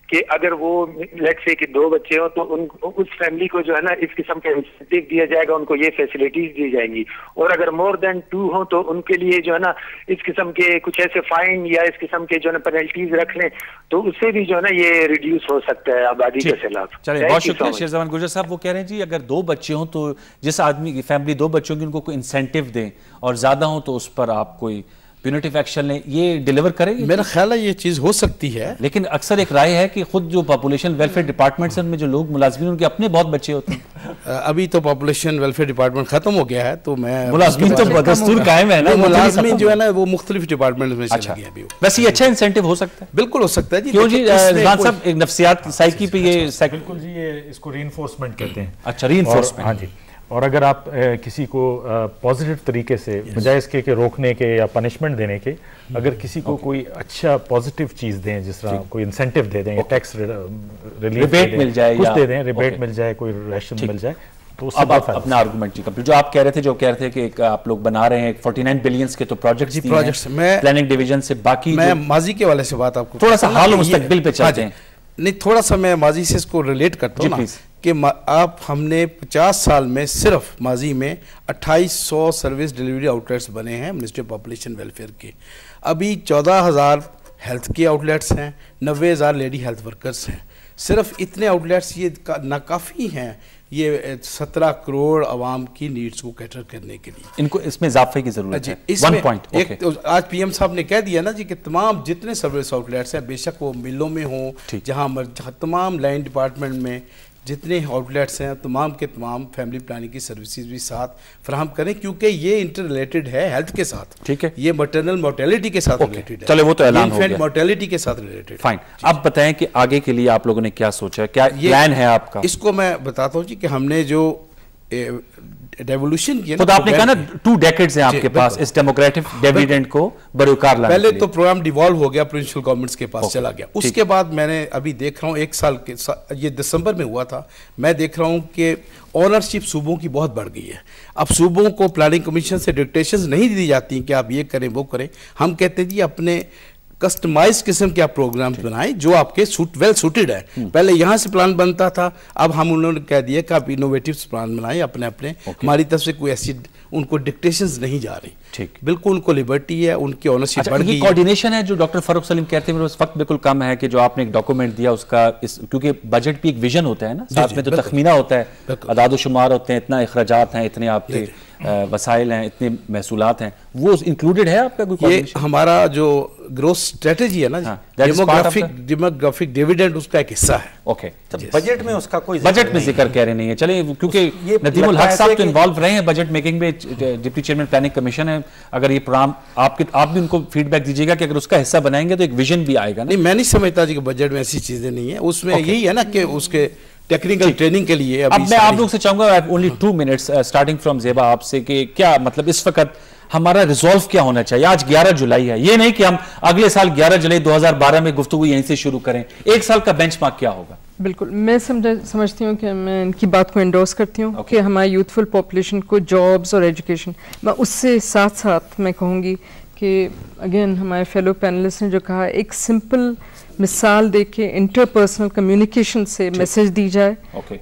کہ اگر وہ لیٹ سے کہ 2 بچے ہوں تو اس فیملی کو جو ہے نا اس قسم کا انسینٹیو دیا جائے گا, ان کو یہ فیسلٹیز دی جائیں گی. اور اگر مور دین 2 ہوں تو ان کے لیے جو ہے نا اس قسم کے کچھ ایسے فائن یا اس قسم کے جو ہے نا پینلٹیز رکھ لیں تو اس سے بھی جو ہے نا یہ ریڈیوس ہو سکتا ہے آبادی کے خلاف. چلیں بہت شکریہ شیر زمان گجر صاحب. وہ کہہ رہے ہیں جی اگر 2 بچے ہوں تو جس آدمی کی فیملی 2 بچوں کی ان کو کوئی انسینٹیو دیں, اور زیادہ ہوں تو اس پر آپ کوئی پیونیٹیو ایکشن لیں. یہ ڈیلیور کرے گی؟ میرا خیال ہے یہ چیز ہو سکتی ہے, لیکن اکثر ایک رائے ہے کہ خود جو پاپولیشن ویلفیئر ڈپارٹمنٹ سے ان میں جو لوگ ملازمین ان کے اپنے بہت بچے ہوتے ہیں. ابھی تو پاپولیشن ویلفیئر ڈپارٹمنٹ ختم ہو گیا ہے, تو میں ملازمین تو دستور قائم ہے نا, ملازمین جو ہے نا وہ مختلف ڈپارٹمنٹ میں چلے گئے ابھی. ویسے یہ اچھا انسینٹیو ہو سکتا ہے؟ بالکل ہو سکتا ہے جی. کیوں جی رضوان صاحب, ایک نفسیات سائیکی پہ یہ بالکل جی, یہ اس کو ری انفورسمنٹ کہتے ہیں. اچھا ری انفورسمنٹ. ہاں جی. اور اگر آپ کسی کو پازیٹیو طریقے سے بجائے اس کے کہ روکنے کے یا پنشمنٹ دینے کے, اگر کسی کو کوئی اچھا پازیٹیو چیز دیں, جس طرح کوئی انسینٹیو دے دیں, ٹیکس ریلیف مل جائے, کچھ دے دیں, ریبیٹ مل جائے, کوئی ریشن مل جائے, تو اب آپ اپنا آرگومنٹ جی کمپلیٹ جو آپ کہہ رہے تھے کہ آپ لوگ بنا رہے ہیں 49 بلینز کے تو پروجیکٹس پلاننگ ڈویژن سے. باقی میں ماضی کے والے سے بات آپ کو تھوڑا سا حال و مستقبل پہ چلتے ہیں. نہیں, تھوڑا سا میں ماضی سے اس کو ریلیٹ کرتا ہوں نا کہ آپ ہم نے 50 سال میں صرف ماضی میں 2800 سروس ڈیلیوری آؤٹ لیٹس بنے ہیں منسٹری پاپولیشن ویلفیئر کے. ابھی 14,000 ہیلتھ کے آؤٹ لیٹس ہیں, 90,000 لیڈی ہیلتھ ورکرز ہیں. صرف اتنے آؤٹ لیٹس یہ ناکافی ہیں یہ 17 کروڑ عوام کی نیڈز کو کیٹر کرنے کے لیے. ان کو اس میں اضافے کی ضرورت ہے. اس میں ایک آج پی ایم صاحب نے کہہ دیا نا جی کہ تمام جتنے سروس آؤٹ لیٹس ہیں, بے شک وہ ملوں میں ہوں, جہاں تمام لائن ڈپارٹمنٹ میں جتنے آؤٹ لیٹس ہیں, تمام کے تمام فیملی پلاننگ کی سروسز بھی ساتھ فراہم کریں, کیونکہ یہ انٹر ریلیٹڈ ہے ہیلتھ کے ساتھ. ٹھیک ہے, یہ مٹرنل مورٹیلٹی کے ساتھ ریلیٹڈ ہے. چلے وہ تو اعلان ہو گیا, مورٹیلٹی کے ساتھ ریلیٹڈ. فائن, اب بتائیں کہ آگے کے لیے آپ لوگوں نے کیا سوچا ہے, کیا پلان ہے آپ کا؟ اس کو میں بتاتا ہوں جی کہ ہم نے جو ڈیولوشن کی خود آپ نے کہا نا 2 ڈیکیڈز ہیں آپ کے پاس اس ڈیموکریٹک ڈیویڈنڈ کو بروکار لانے کے لیے. پہلے تو پروگرام ڈیوالو ہو گیا, پروونشل گورنمنٹس کے پاس چلا گیا. اس کے بعد میں نے ابھی دیکھ رہا ہوں 1 سال کے, یہ دسمبر میں ہوا تھا, میں دیکھ رہا ہوں کہ اونرشپ صوبوں کی بہت بڑھ گئی ہے. اب صوبوں کو پلاننگ کمیشن سے ڈکٹیشنز نہیں دی جاتی کہ آپ یہ کریں وہ کریں. ہم کہتے ہیں جی اپنے کسٹمائز قسم کے آپ پروگرام بنائیں جو آپ کے ویل سوٹیڈ ہے. پہلے یہاں سے پلان بنتا تھا, اب ہم انہوں نے کہہ دیا کہ آپ انوویٹیو پلان بنائیں اپنے اپنے. ہماری طرف سے کوئی ایسی ان کو ڈکٹیشنز نہیں جا رہی. ٹھیک, بالکل ان کو لبرٹی ہے, ان کی اونرشپ بڑھ گئی. یہ کوارڈینیشن ہے جو ڈاکٹر فاروق سلیم کہتے ہیں, اس وقت بالکل کم ہے کہ جو آپ نے ایک ڈاکومنٹ دیا اس کا, کیونکہ بجٹ بھی ایک ویژن ہوتا ہے نا, ساتھ میں تو تخمینہ ہوتا ہے, اعداد و شمار ہوتے ہیں, اتنا اخراجات ہیں, اتنے آپ کے وسائل ہیں, اتنے محصولات ہیں, وہ انکلوڈڈ ہے آپ کا کوئی؟ یہ ہمارا جو گروتھ اسٹریٹجی ہے نا, ڈیموگرافک ڈیویڈنڈ اس کا ایک حصہ ہے. اوکے, بجٹ میں اس کا کوئی بجٹ میں ذکر کہہ رہے نہیں ہے. چلیں, کیونکہ ندیم الحق صاحب تو انوالو رہے ہیں بجٹ میکنگ میں, ڈپٹی چیئرمین پلاننگ کمیشن ہے, اگر یہ پروگرام آپ بھی ان کو فیڈ بیک دیجیے گا کہ اگر اس کا حصہ بنائیں گے تو ایک ویژن بھی آئے گا. نہیں, میں نہیں سمجھتا جی کہ بجٹ میں ایسی چیزیں نہیں ہیں. اس میں یہی ہے نا کہ اس کے ٹیکنیکل ٹریننگ کے لیے. اب میں آپ لوگ سے چاہوں گا only 2 minutes starting from زیبا آپ سے, کہ کیا مطلب اس وقت ہمارا ریزولو کیا ہونا چاہیے؟ آج 11 جولائی ہے, یہ نہیں کہ ہم اگلے سال 11 جولائی 2012 میں گفتگو یہیں سے شروع کریں. 1 سال کا بینچ مارک کیا ہوگا؟ بالکل, میں سمجھتی ہوں کہ میں ان کی بات کو انڈورس کرتی ہوں کہ ہماری یوتھفل پاپولیشن کو جابز اور ایجوکیشن, میں اس سے ساتھ ساتھ میں کہوں گی کہ اگین ہمارے فیلو پینلسٹ نے جو کہا, ایک سمپل مثال دے کے انٹر پرسنل کمیونیکیشن سے میسیج دی جائے,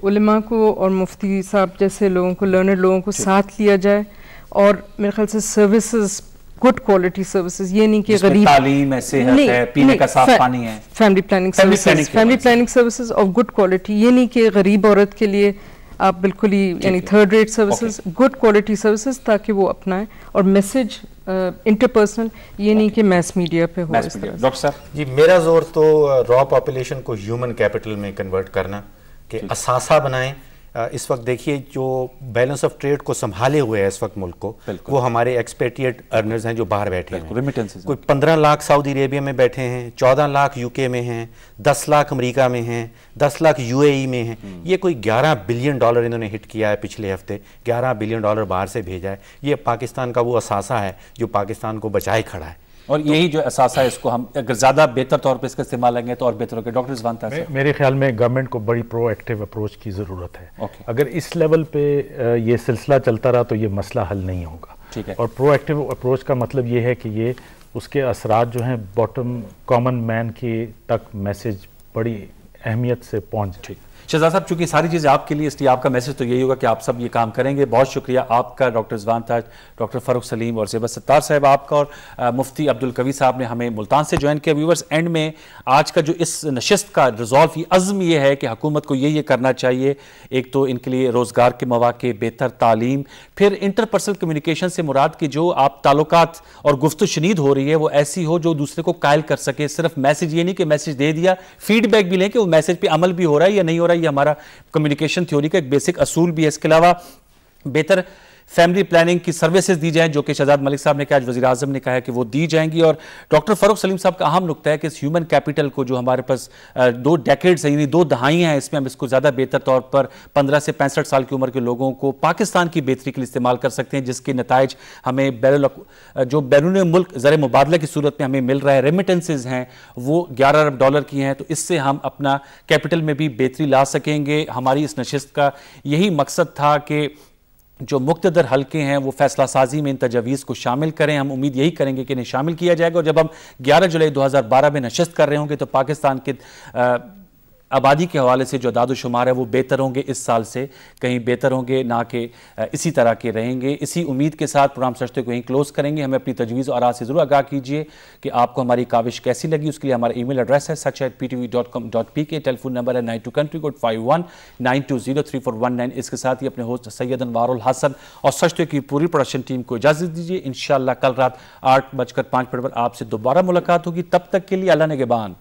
علماء کو اور مفتی صاحب جیسے لوگوں کو, لرنڈ لوگوں کو ساتھ لیا جائے, اور میرے خیال سے سروسز, گڈ کوالٹی سروسز, یہ نہیں کہ غریب تعلیم ہے, صحت ہے, پینے کا صاف پانی ہے, family planning services of good quality, یہ نہیں کہ غریب عورت کے لیے آپ بالکل ہی یعنی 3rd rate services, good quality services تاکہ وہ اپنائیں, اور میسیج انٹرپرسنل, یہ نہیں کہ میس میڈیا پہ ہو. ڈاکٹر صاحب جی, میرا زور تو را پاپولیشن کو ہیومن کیپٹل میں کنورٹ کرنا, کہ اثاثہ بنائیں. اس وقت دیکھیے جو بیلنس آف ٹریڈ کو سنبھالے ہوئے ہے اس وقت ملک کو, وہ ہمارے ایکسپیٹریٹ ارنرز ہیں جو باہر بیٹھے ہیں. کوئی 15 لاکھ سعودی عربیہ میں بیٹھے ہیں, 14 لاکھ UK میں ہیں, 10 لاکھ امریکہ میں ہیں, 10 لاکھ UAE میں ہیں. یہ کوئی $11 بلین انہوں نے ہٹ کیا ہے پچھلے ہفتے, $11 بلین باہر سے بھیجا ہے. یہ پاکستان کا وہ اثاثہ ہے جو پاکستان کو بچائے کھڑا ہے, اور یہی جو اثاثہ ہے اس کو ہم اگر زیادہ بہتر طور پہ اس کا استعمال لیں گے تو اور بہتر ہوگا. ڈاکٹر رضوان طاہر صاحب, میرے خیال میں گورنمنٹ کو بڑی پرو ایکٹیو اپروچ کی ضرورت ہے. اگر اس لیول پہ یہ سلسلہ چلتا رہا تو یہ مسئلہ حل نہیں ہوگا. ٹھیک ہے, اور پرو ایکٹیو اپروچ کا مطلب یہ ہے کہ یہ اس کے اثرات جو ہیں باٹم کامن مین کی تک میسیج بڑی اہمیت سے پہنچ جائے. شہزاد صاحب, چونکہ ساری چیزیں آپ کے لیے, اس لیے آپ کا میسج تو یہی ہوگا کہ آپ سب یہ کام کریں گے. بہت شکریہ آپ کا ڈاکٹر رضوان تاج, ڈاکٹر فاروق سلیم اور زیبا ستار صاحب آپ کا, اور مفتی عبدالقوی صاحب نے ہمیں ملتان سے جوائن کیا. ویورز, اینڈ میں آج کا جو اس نشست کا ریزولو, عزم یہ ہے کہ حکومت کو یہ کرنا چاہیے, ایک تو ان کے لیے روزگار کے مواقع, بہتر تعلیم, پھر انٹر پرسنل کمیونیکیشن سے مراد کہ جو آپ تعلقات اور گفت و شنید ہو رہی ہے وہ ایسی ہو جو دوسرے کو قائل کر سکے. صرف میسج یہ نہیں کہ میسج دے دیا, فیڈ بیک بھی لیں کہ وہ میسج پہ عمل بھی ہو رہا ہے یا نہیں ہو رہا ہے. یہ ہمارا کمیونیکیشن تھیوری کا ایک بیسک اصول بھی ہے. اس کے علاوہ بہتر فیملی پلاننگ کی سروسز دی جائیں, جو کہ شہزاد ملک صاحب نے کہا, وزیر اعظم نے کہا ہے کہ وہ دی جائیں گی. اور ڈاکٹر فاروق سلیم صاحب کا اہم نقطہ ہے کہ اس ہیومن کیپٹل کو جو ہمارے پاس 2 ڈیکیڈز ہیں, یعنی 2 دہائیاں ہیں, اس میں ہم اس کو زیادہ بہتر طور پر 15 سے 65 سال کی عمر کے لوگوں کو پاکستان کی بہتری کے لیے استعمال کر سکتے ہیں, جس کے نتائج ہمیں جو بیرون ملک زر مبادلہ کی صورت میں ہمیں مل رہا ہے. ریمیٹنسز ہیں وہ $11 ارب کی ہیں, تو اس سے ہم اپنا کیپٹل میں بھی بہتری لا سکیں گے. ہماری اس نشست کا یہی مقصد تھا کہ جو مقتدر حلقے ہیں وہ فیصلہ سازی میں ان تجاویز کو شامل کریں. ہم امید یہی کریں گے کہ انہیں شامل کیا جائے گا, اور جب ہم 11 جولائی 2012 میں نشست کر رہے ہوں گے تو پاکستان کے آبادی کے حوالے سے جو اعداد و شمار ہے وہ بہتر ہوں گے اس سال سے، کہیں بہتر ہوں گے، نہ کہ اسی طرح کے رہیں گے. اسی امید کے ساتھ پروگرام سجدے کو یہیں کلوز کریں گے. ہمیں اپنی تجویز اور آراء سے ضرور آگاہ کیجیے کہ آپ کو ہماری کاوش کیسی لگی. اس کے لیے ہمارا ای میل ایڈریس ہے sach@ptv.com.pk، ٹیلی فون نمبر ہے 92 کنٹری کوڈ 5192034119. اس کے ساتھ ہی اپنے ہوسٹ سید انوار الحسن اور سجدے کی پوری پروڈکشن ٹیم کو اجازت دیجیے. انشاءاللہ کل رات 8:05 پر آپ سے دوبارہ ملاقات ہوگی. تب تک کے لیے اللہ نگہبان.